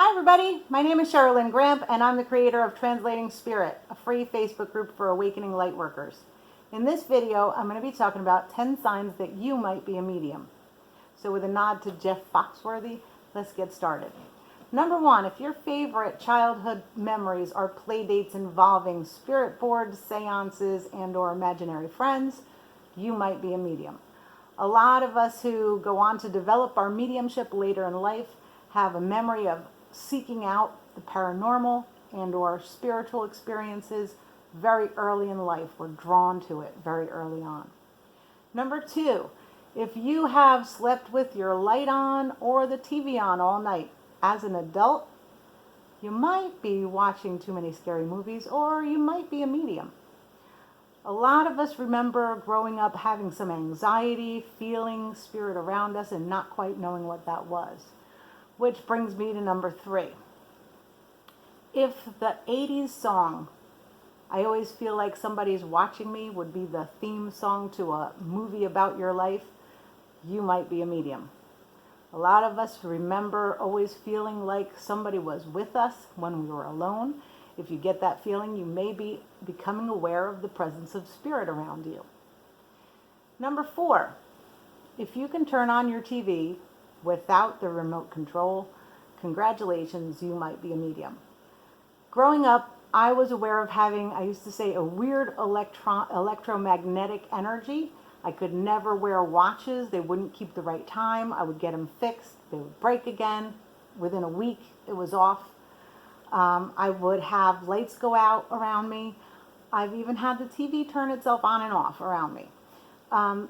Hi everybody, my name is Cheryl Lynn Gramp and I'm the creator of Translating Spirit, a free Facebook group for Awakening Lightworkers. In this video, I'm going to be talking about 10 signs that you might be a medium. So with a nod to Jeff Foxworthy, let's get started. Number 1, if your favorite childhood memories are play dates involving spirit boards, seances, and or imaginary friends, you might be a medium. A lot of us who go on to develop our mediumship later in life have a memory of seeking out the paranormal and or spiritual experiences very early in life. We're drawn to it very early on. Number 2, if you have slept with your light on or the TV on all night as an adult, you might be watching too many scary movies or you might be a medium. A lot of us remember growing up having some anxiety, feeling spirit around us and not quite knowing what that was. Which brings me to number 3. If the 80s song, I always feel like somebody's watching me, would be the theme song to a movie about your life, you might be a medium. A lot of us remember always feeling like somebody was with us when we were alone. If you get that feeling, you may be becoming aware of the presence of spirit around you. Number 4, if you can turn on your TV without the remote control, congratulations, you might be a medium. Growing up, I was aware of having, I used to say, a weird electromagnetic energy. I could never wear watches. They wouldn't keep the right time. I would get them fixed. They would break again. Within a week, it was off. I would have lights go out around me. I've even had the TV turn itself on and off around me. And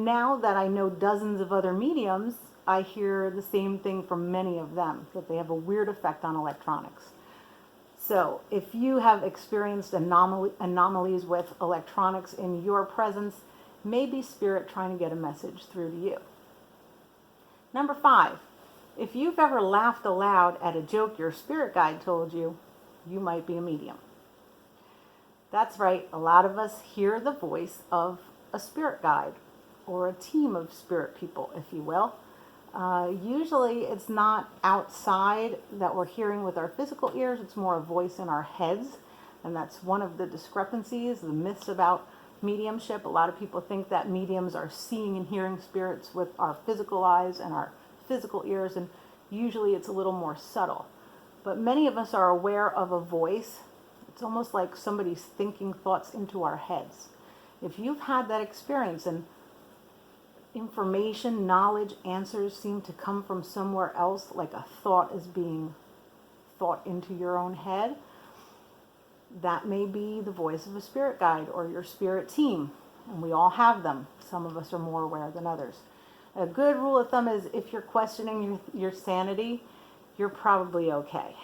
now that I know dozens of other mediums, I hear the same thing from many of them, that they have a weird effect on electronics. So if you have experienced anomalies with electronics in your presence, maybe spirit trying to get a message through to you. Number 5, if you've ever laughed aloud at a joke your spirit guide told you, you might be a medium. That's right, a lot of us hear the voice of a spirit guide or a team of spirit people, if you will. Usually it's not outside that we're hearing with our physical ears, it's more a voice in our heads, and that's one of the discrepancies, the myths about mediumship. A lot of people think that mediums are seeing and hearing spirits with our physical eyes and our physical ears, and usually it's a little more subtle. But many of us are aware of a voice. It's almost like somebody's thinking thoughts into our heads. If you've had that experience and information, knowledge, answers seem to come from somewhere else, like a thought is being thought into your own head, that may be the voice of a spirit guide or your spirit team. And we all have them. Some of us are more aware than others. A good rule of thumb is if you're questioning your sanity, you're probably okay.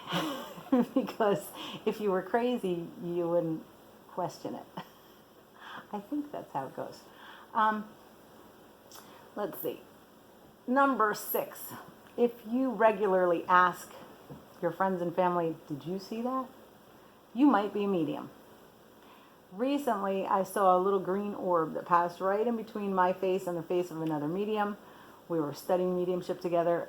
Because if you were crazy, you wouldn't question it. I think that's how it goes. Let's see. Number 6, if you regularly ask your friends and family, did you see that? You might be a medium. Recently, I saw a little green orb that passed right in between my face and the face of another medium. We were studying mediumship together,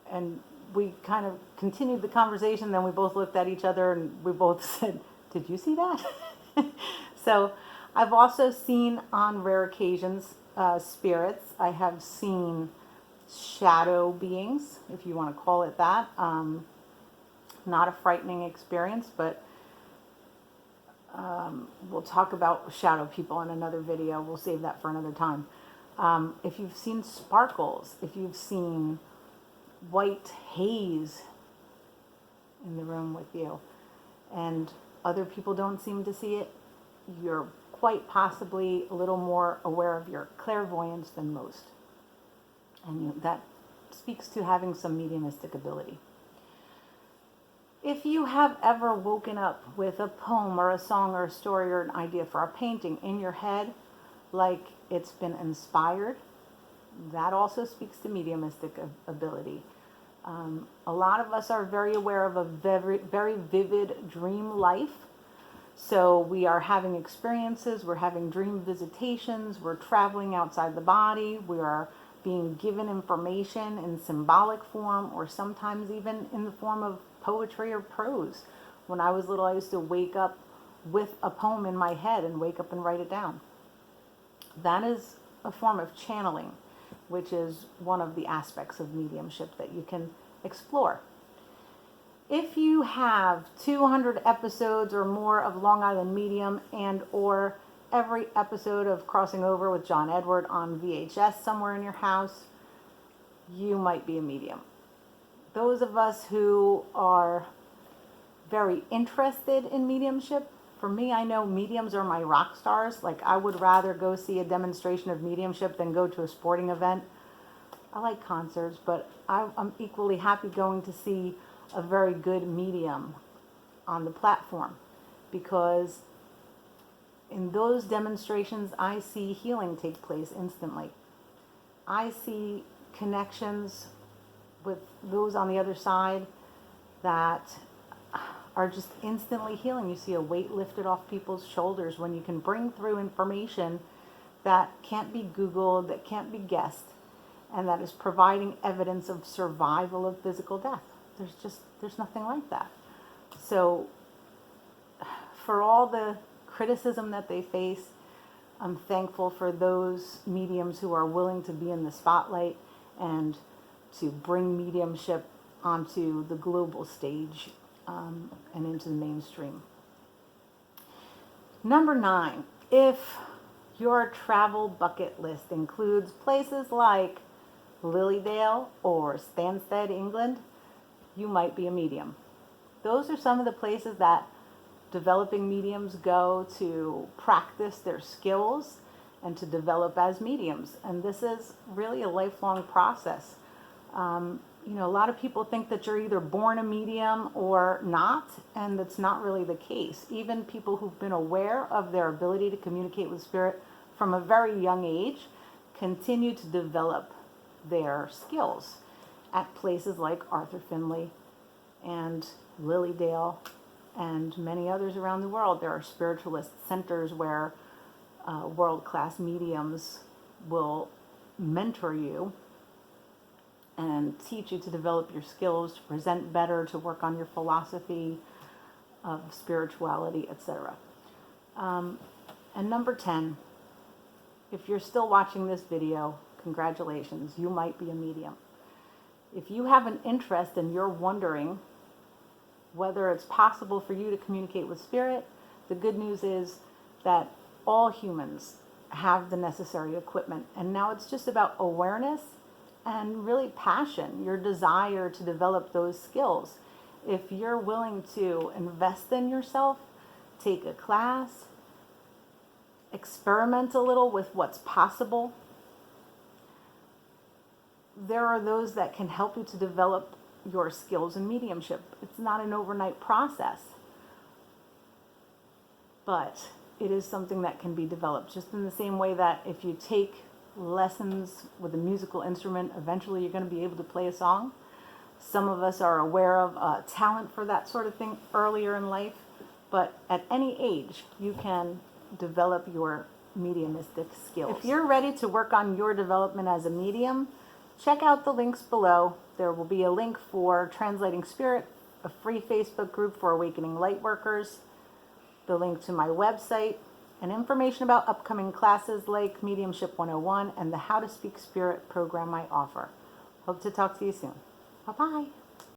and we kind of continued the conversation. Then we both looked at each other and we both said, did you see that? So I've also seen on rare occasions spirits. I have seen shadow beings, if you want to call it that. Not a frightening experience, but we'll talk about shadow people in another video. We'll save that for another time. If you've seen sparkles, if you've seen white haze in the room with you, and other people don't seem to see it, you're quite possibly a little more aware of your clairvoyance than most. And that speaks to having some mediumistic ability. If you have ever woken up with a poem or a song or a story or an idea for a painting in your head, like it's been inspired, that also speaks to mediumistic ability. A lot of us are very aware of a very, very vivid dream life. So we are having experiences, we're having dream visitations, we're traveling outside the body, we are being given information in symbolic form, or sometimes even in the form of poetry or prose. When I was little, I used to wake up with a poem in my head and wake up and write it down. That is a form of channeling, which is one of the aspects of mediumship that you can explore. If you have 200 episodes or more of Long Island Medium and or every episode of Crossing Over with John Edward on VHS somewhere in your house, you might be a medium. Those of us who are very interested in mediumship, for me, I know mediums are my rock stars. Like, I would rather go see a demonstration of mediumship than go to a sporting event. I like concerts, but I'm equally happy going to see a very good medium on the platform, because in those demonstrations, I see healing take place instantly. I see connections with those on the other side that are just instantly healing. You see a weight lifted off people's shoulders when you can bring through information that can't be Googled, that can't be guessed, and that is providing evidence of survival of physical death. There's nothing like that. So for all the criticism that they face, I'm thankful for those mediums who are willing to be in the spotlight and to bring mediumship onto the global stage and into the mainstream. Number 9, if your travel bucket list includes places like Lilydale or Stansted, England, you might be a medium. Those are some of the places that developing mediums go to practice their skills and to develop as mediums. And this is really a lifelong process. A lot of people think that you're either born a medium or not, and that's not really the case. Even people who've been aware of their ability to communicate with spirit from a very young age continue to develop their skills at places like Arthur Findlay and Lilydale and many others around the world. There are spiritualist centers where world-class mediums will mentor you and teach you to develop your skills, to present better, to work on your philosophy of spirituality, etc. And number 10, if you're still watching this video, congratulations, you might be a medium. If you have an interest and you're wondering whether it's possible for you to communicate with spirit, the good news is that all humans have the necessary equipment. And now it's just about awareness and really passion, your desire to develop those skills. If you're willing to invest in yourself, take a class, experiment a little with what's possible, there are those that can help you to develop your skills in mediumship. It's not an overnight process, but it is something that can be developed. Just in the same way that if you take lessons with a musical instrument, eventually you're going to be able to play a song. Some of us are aware of talent for that sort of thing earlier in life, but at any age you can develop your mediumistic skills. If you're ready to work on your development as a medium, check out the links below. There will be a link for Translating Spirit, a free Facebook group for Awakening Lightworkers, the link to my website, and information about upcoming classes like Mediumship 101 and the How to Speak Spirit program I offer. Hope to talk to you soon. Bye-bye.